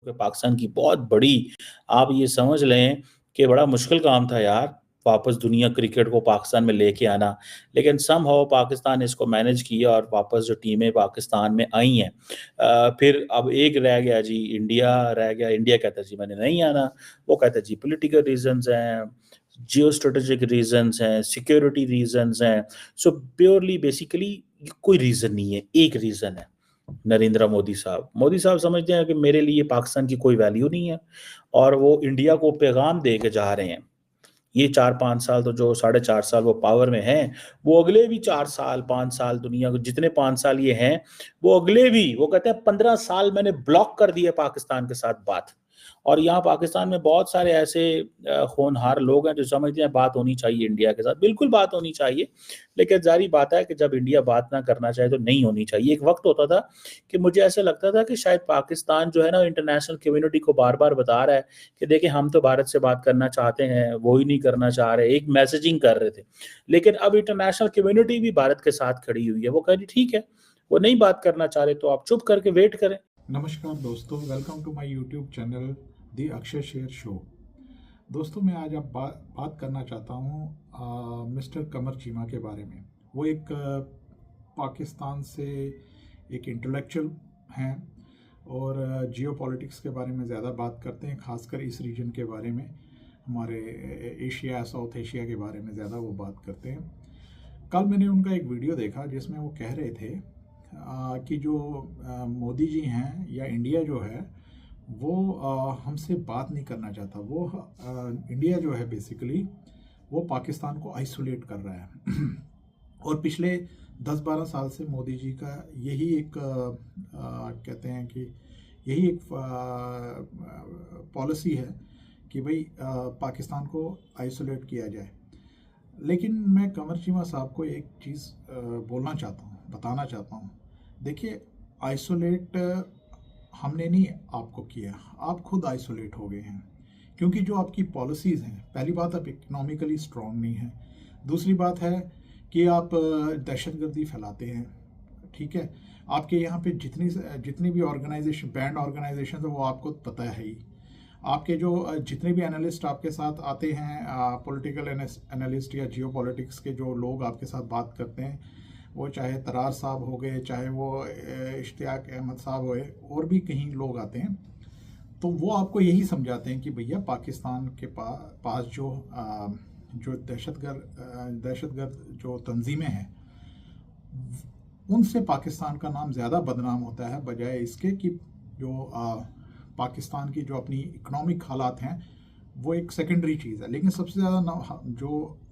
पाकिस्तान की बहुत बड़ी, आप ये समझ लें कि बड़ा मुश्किल काम था यार, वापस दुनिया क्रिकेट को पाकिस्तान में लेके आना। लेकिन समहाउ पाकिस्तान ने इसको मैनेज किया और वापस जो टीमें पाकिस्तान में आई हैं। फिर अब एक रह गया जी, इंडिया रह गया। इंडिया कहता है जी मैंने नहीं आना, वो कहता है जी पॉलिटिकल रीजंस हैं, जियो स्ट्रेटेजिक रीजंस हैं, सिक्योरिटी रीजंस हैं। सो प्योरली बेसिकली कोई रीजन नहीं है, एक रीजन है, नरेंद्र मोदी साहब। मोदी साहब समझते हैं कि मेरे लिए पाकिस्तान की कोई वैल्यू नहीं है, और वो इंडिया को पैगाम दे के जा रहे हैं। ये 4-5 साल तो जो 4.5 साल वो पावर में हैं, वो अगले भी 4 साल 5 साल, दुनिया को जितने 5 साल ये हैं, वो अगले भी, वो कहते हैं 15 साल मैंने ब्लॉक कर दिए पाकिस्तान के साथ बात। और यहाँ पाकिस्तान में बहुत सारे ऐसे होनहार लोग हैं जो समझते हैं बात होनी चाहिए इंडिया के साथ। बिल्कुल बात होनी चाहिए, लेकिन जारी बात है कि जब इंडिया बात ना करना चाहे तो नहीं होनी चाहिए। एक वक्त होता था कि मुझे ऐसा लगता था कि शायद पाकिस्तान जो है ना, इंटरनेशनल कम्युनिटी को बार बार बता रहा है कि देखिए हम तो भारत से बात करना चाहते हैं, वो ही नहीं करना चाह रहे, एक मैसेजिंग कर रहे थे। लेकिन अब इंटरनेशनल कम्युनिटी भी भारत के साथ खड़ी हुई है, वो कह रही ठीक है, वो नहीं बात करना चाह रहे तो आप चुप करके वेट करें। नमस्कार दोस्तों, welcome to my YouTube channel the Akshay Sher show. दोस्तों, मैं आज बात करना चाहता हूँ मिस्टर कमर चीमा के बारे में। वो एक पाकिस्तान से एक इंटेलेक्चुअल हैं और जियो पॉलिटिक्स के बारे में ज़्यादा बात करते हैं, खासकर इस रीजन के बारे में, हमारे एशिया साउथ एशिया के बारे में ज़्यादा वो बात करते हैं। कल मैंने उनका एक वीडियो देखा जिसमें वो कह रहे थे कि जो मोदी जी हैं या इंडिया जो है वो हमसे बात नहीं करना चाहता। वो इंडिया जो है बेसिकली वो पाकिस्तान को आइसोलेट कर रहा है। और पिछले 10-12 साल से मोदी जी का यही एक कहते हैं कि यही एक पॉलिसी है कि भाई पाकिस्तान को आइसोलेट किया जाए। लेकिन मैं कमर चीमा साहब को एक चीज़ बोलना चाहता हूँ, बताना चाहता हूँ। देखिए, आइसोलेट हमने नहीं आपको किया, आप खुद आइसोलेट हो गए हैं। क्योंकि जो आपकी पॉलिसीज़ हैं, पहली बात आप इकोनॉमिकली स्ट्रॉन्ग नहीं हैं, दूसरी बात है कि आप दहशतगर्दी फैलाते हैं। ठीक है, आपके यहाँ पे जितनी भी ऑर्गेनाइजेशन, बैंड ऑर्गेनाइजेशन है, वो आपको पता है ही। आपके जो जितने भी एनालिस्ट आपके साथ आते हैं, पॉलिटिकल एनालिस्ट या जियो पॉलिटिक्स के जो लोग आपके साथ बात करते हैं, वो चाहे तरार साहब हो गए, चाहे वो इश्तियाक अहमद साहब हुए, और भी कहीं लोग आते हैं, तो वो आपको यही समझाते हैं कि भैया पाकिस्तान के पास जो दहशतगर्द जो तंजीमें हैं, उनसे पाकिस्तान का नाम ज़्यादा बदनाम होता है, बजाय इसके कि जो पाकिस्तान की जो अपनी इकोनॉमिक हालात हैं वो एक सेकेंडरी चीज़ है। लेकिन सबसे ज़्यादा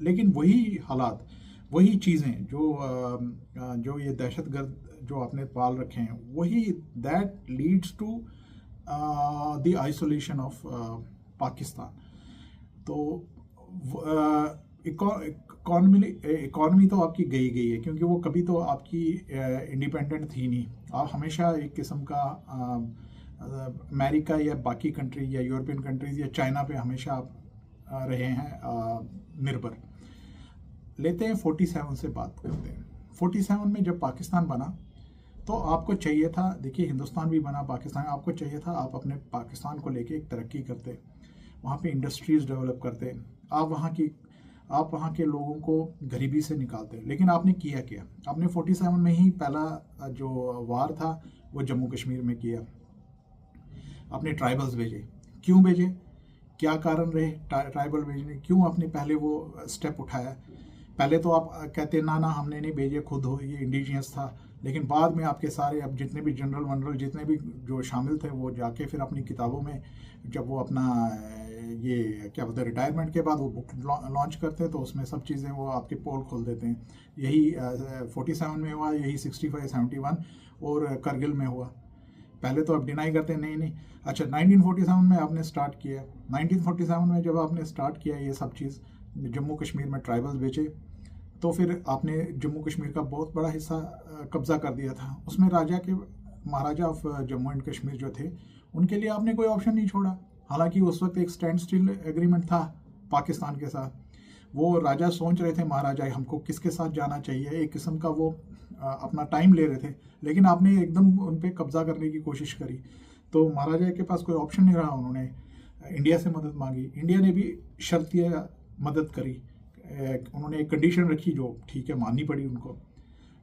लेकिन वही हालात, वही चीज़ें जो ये दहशतगर्द जो आपने पाल रखे हैं, वही that leads to the isolation of Pakistan. तो इकॉनमी तो आपकी गई है, क्योंकि वो कभी तो आपकी इंडिपेंडेंट थी नहीं। आप हमेशा एक किस्म का अमेरिका या बाकी कंट्री या यूरोपियन कंट्रीज़ या चाइना पे हमेशा आप रहे हैं निर्भर। लेते हैं 47 से बात करते हैं। 47 में जब पाकिस्तान बना तो आपको चाहिए था, देखिए हिंदुस्तान भी बना, पाकिस्तान, आपको चाहिए था आप अपने पाकिस्तान को लेके एक तरक्की करते, वहाँ पे इंडस्ट्रीज़ डेवलप करते, आप वहाँ के लोगों को गरीबी से निकालते। लेकिन आपने किया क्या? आपने 47 में ही पहला जो वार था वो जम्मू कश्मीर में किया। आपने ट्राइबल्स भेजे। क्यों भेजे? क्या कारण रहे ट्राइबल भेजने? क्यों आपने पहले वो स्टेप उठाया? पहले तो आप कहते ना हमने नहीं भेजे, खुद हो, ये इंडिजिनियस था। लेकिन बाद में आपके सारे अब जितने भी जनरल वनरल जितने भी जो शामिल थे, वो जाके फिर अपनी किताबों में, जब वो अपना ये क्या बोलते हैं, रिटायरमेंट के बाद वो बुक लॉन्च करते हैं, तो उसमें सब चीज़ें वो आपके पोल खोल देते हैं। यही 47 में हुआ, यही 65, 71 और करगिल में हुआ। पहले तो आप डिनाई करते हैं नहीं। अच्छा, 1947 में आपने स्टार्ट किया। 1947 में जब आपने स्टार्ट किया ये सब चीज़, जम्मू कश्मीर में ट्राइबल्स बेचे, तो फिर आपने जम्मू कश्मीर का बहुत बड़ा हिस्सा कब्जा कर दिया था। उसमें महाराजा ऑफ जम्मू एंड कश्मीर जो थे, उनके लिए आपने कोई ऑप्शन नहीं छोड़ा। हालांकि उस वक्त एक स्टैंड स्टिल एग्रीमेंट था पाकिस्तान के साथ। वो राजा सोच रहे थे, महाराजा, हमको किसके साथ जाना चाहिए, एक किस्म का वो अपना टाइम ले रहे थे। लेकिन आपने एकदम उन पर कब्जा करने की कोशिश करी। तो महाराजा के पास कोई ऑप्शन नहीं रहा, उन्होंने इंडिया से मदद मांगी। इंडिया ने भी शर्तिया मदद करी, उन्होंने एक कंडीशन रखी जो ठीक है माननी पड़ी उनको।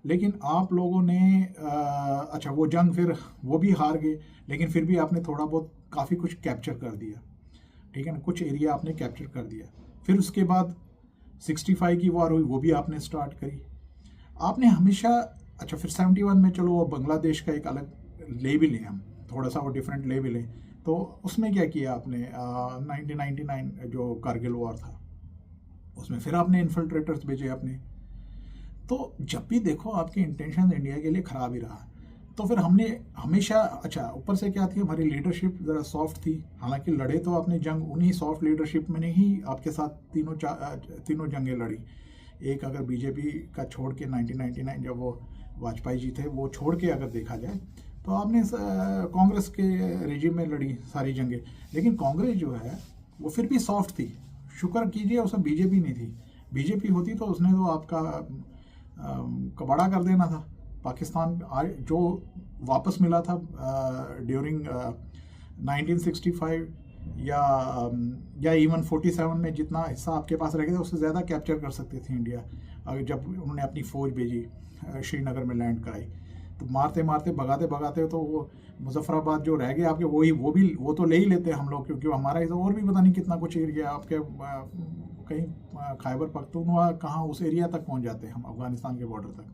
लेकिन आप लोगों ने अच्छा वो जंग फिर वो भी हार गए, लेकिन फिर भी आपने थोड़ा बहुत काफ़ी कुछ कैप्चर कर दिया, ठीक है ना, कुछ एरिया आपने कैप्चर कर दिया। फिर उसके बाद 65 की वॉर हुई, वो भी आपने स्टार्ट करी। आपने हमेशा अच्छा फिर 71 में चलो वो बांग्लादेश का एक अलग लेवल है, हम थोड़ा सा वो डिफरेंट लेवल है, तो उसमें क्या किया आपने 1999 जो कारगिल वॉर था उसमें फिर आपने इन्फिल्ट्रेटर्स भेजे अपने। तो जब भी देखो आपके इंटेंशन इंडिया के लिए ख़राब ही रहा। तो फिर हमने हमेशा अच्छा ऊपर से क्या थी, हमारी लीडरशिप ज़रा सॉफ्ट थी। हालांकि लड़े तो आपने जंग उन्हीं सॉफ्ट लीडरशिप में ही आपके साथ तीनों जंगें लड़ी। एक अगर बीजेपी का छोड़ के 1999 जब वो वाजपेयी जी थे वो छोड़ के अगर देखा जाए तो आपने कांग्रेस के रेजिम में लड़ी सारी जंगें। लेकिन कांग्रेस जो है वो फिर भी सॉफ्ट थी, शुक्र कीजिए उसमें बीजेपी नहीं थी। बीजेपी होती तो उसने तो आपका कबाड़ा कर देना था। पाकिस्तान जो वापस मिला था ड्यूरिंग 1965 या इवन 47 में जितना हिस्सा आपके पास रह गया था उससे ज़्यादा कैप्चर कर सकती थी इंडिया, अगर जब उन्होंने अपनी फ़ौज भेजी श्रीनगर में लैंड कराई। तो मारते मारते भगाते भगाते तो वो मुजफ्फराबाद जो रह गए आपके वो तो ले ही लेते हम लोग, क्योंकि हमारा इधर और भी पता नहीं कितना कुछ एरिया आपके कहीं खैबर पख्तूनख्वा कहाँ उस एरिया तक पहुंच जाते हैं हम अफ़गानिस्तान के बॉर्डर तक।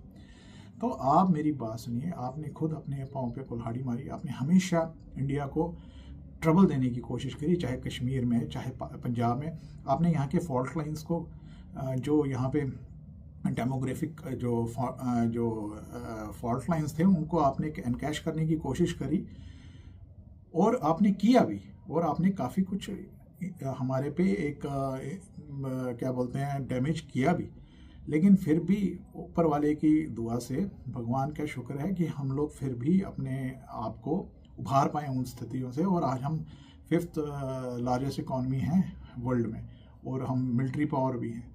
तो आप मेरी बात सुनिए, आपने खुद अपने पाँव पे कुल्हाड़ी मारी। आपने हमेशा इंडिया को ट्रबल देने की कोशिश करी, चाहे कश्मीर में चाहे पंजाब में। आपने यहाँ के फॉल्ट लाइंस को जो यहाँ पे डेमोग्राफिक जो फॉल्ट लाइंस थे उनको आपने एनकैश करने की कोशिश करी, और आपने किया भी, और आपने काफ़ी कुछ हमारे पे एक क्या बोलते हैं डैमेज किया भी। लेकिन फिर भी ऊपर वाले की दुआ से भगवान का शुक्र है कि हम लोग फिर भी अपने आप को उभार पाए उन स्थितियों से, और आज हम 5th लार्जेस्ट इकॉनमी हैं वर्ल्ड में, और हम मिलिट्री पावर भी हैं।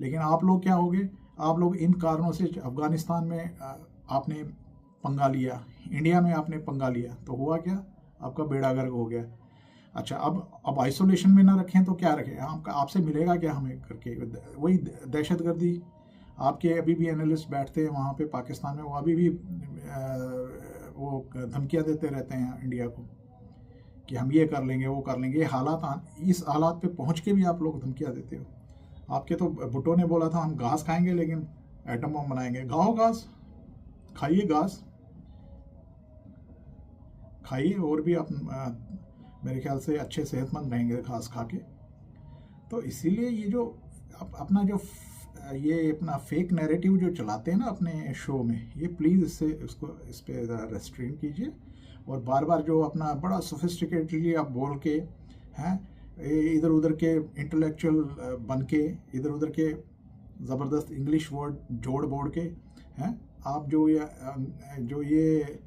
लेकिन आप लोग क्या हो गए, आप लोग इन कारणों से अफ़गानिस्तान में आपने पंगा लिया, इंडिया में आपने पंगा लिया, तो हुआ क्या, आपका बेड़ा गर्क हो गया। अच्छा अब आइसोलेशन में ना रखें तो क्या रखें, आपसे मिलेगा क्या हमें करके, वही दहशतगर्दी। आपके अभी भी एनालिस्ट बैठते हैं वहाँ पे पाकिस्तान में, वो अभी भी वो धमकियाँ देते रहते हैं इंडिया को कि हम ये कर लेंगे वो कर लेंगे। ये इस हालात पे पहुँच के भी आप लोग धमकियाँ देते हो। आपके तो भुट्टो ने बोला था हम घास खाएंगे लेकिन एटम बम बनाएंगे। खाओ घास, खाइए घास खाइए, और भी आप मेरे ख्याल से अच्छे सेहतमंद रहेंगे घास खा के। तो इसीलिए ये जो अपना जो ये अपना फेक नैरेटिव जो चलाते हैं ना अपने शो में, ये प्लीज़ इस पर रेस्ट्रेन कीजिए। और बार बार जो अपना बड़ा सोफिस्टिकेटली आप बोल के हैं इधर उधर के इंटेलेक्चुअल बन के इधर उधर के ज़बरदस्त इंग्लिश वर्ड जोड़ बोड़ के हैं आप जो ये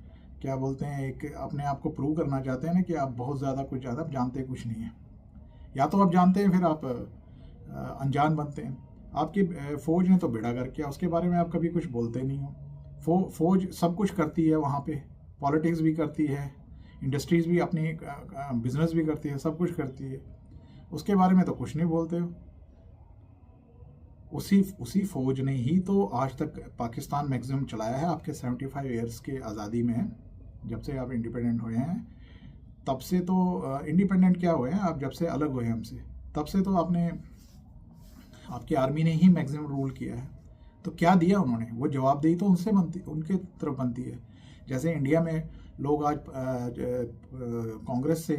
क्या बोलते हैं, एक अपने आप को प्रूव करना चाहते हैं ना कि आप बहुत ज़्यादा कुछ ज़्यादा जानते कुछ नहीं है। या तो आप जानते हैं फिर आप अनजान बनते हैं। आपकी फ़ौज ने तो बेड़ा गर्क किया, उसके बारे में आप कभी कुछ बोलते नहीं हो। फ़ौज सब कुछ करती है वहाँ पे, पॉलिटिक्स भी करती है, इंडस्ट्रीज़ भी अपनी बिजनेस भी करती है, सब कुछ करती है, उसके बारे में तो कुछ नहीं बोलते हो। उसी फ़ौज ने ही तो आज तक पाकिस्तान मैक्सिमम चलाया है। आपके 75 ईयर्स के आज़ादी में, जब से आप इंडिपेंडेंट हुए हैं तब से तो इंडिपेंडेंट क्या हुए हैं आप, जब से अलग हुए हमसे तब से तो आपकी आर्मी ने ही मैक्सिमम रूल किया है। तो क्या दिया उन्होंने, वो जवाबदेही तो उनके तरफ बनती है। जैसे इंडिया में लोग आज कांग्रेस से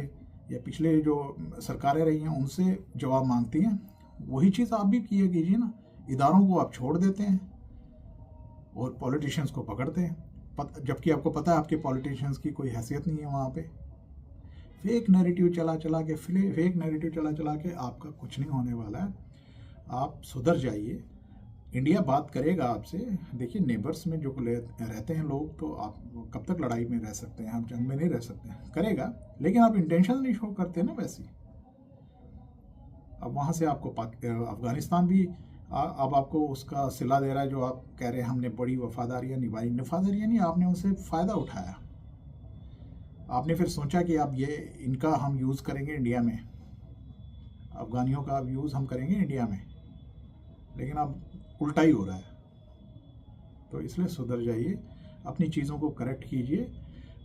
या पिछले जो सरकारें रही हैं उनसे जवाब मांगती हैं, वही चीज़ आप भी कीजिए ना। इदारों को आप छोड़ देते हैं और पॉलिटिशियंस को पकड़ते हैं, जबकि आपको पता है आपके पॉलिटिशियंस की कोई हैसियत नहीं है वहाँ पे। फेक नैरेटिव चला चला के आपका कुछ नहीं होने वाला है। आप सुधर जाइए, इंडिया बात करेगा आपसे। देखिए नेबर्स में जो रहते हैं लोग, तो आप कब तक लड़ाई में रह सकते हैं, आप जंग में नहीं रह सकते हैं, करेगा। लेकिन आप इंटेंशन नहीं शो करते ना वैसे। अब वहाँ से आपको अफगानिस्तान भी अब आपको उसका सिला दे रहा है, जो आप कह रहे हैं हमने बड़ी वफादारियाँ निभाई। वफादारियाँ नहीं, आपने उनसे फ़ायदा उठाया। आपने फिर सोचा कि अब ये इनका हम यूज़ करेंगे इंडिया में, अफ़गानियों का अब यूज़ हम करेंगे इंडिया में, लेकिन अब उल्टा ही हो रहा है। तो इसलिए सुधर जाइए, अपनी चीज़ों को करेक्ट कीजिए,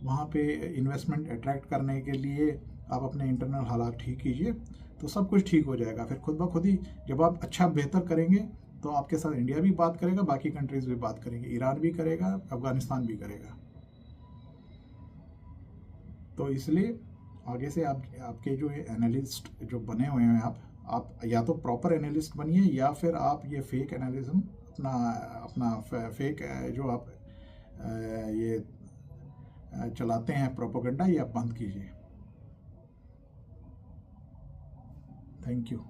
वहाँ पे इन्वेस्टमेंट अट्रैक्ट करने के लिए आप अपने इंटरनल हालात ठीक कीजिए, तो सब कुछ ठीक हो जाएगा। फिर खुद ब खुद ही जब आप अच्छा बेहतर करेंगे तो आपके साथ इंडिया भी बात करेगा, बाकी कंट्रीज़ भी बात करेंगे, ईरान भी करेगा, अफ़गानिस्तान भी करेगा। तो इसलिए आगे से आपके जो ये एनालिस्ट जो बने हुए हैं, आप या तो प्रॉपर एनालिस्ट बनिए, या फिर आप ये फेक एनालिज्म अपना अपना फेक जो आप ये चलाते हैं प्रोपेगेंडा, ये आप बंद कीजिए। Thank you.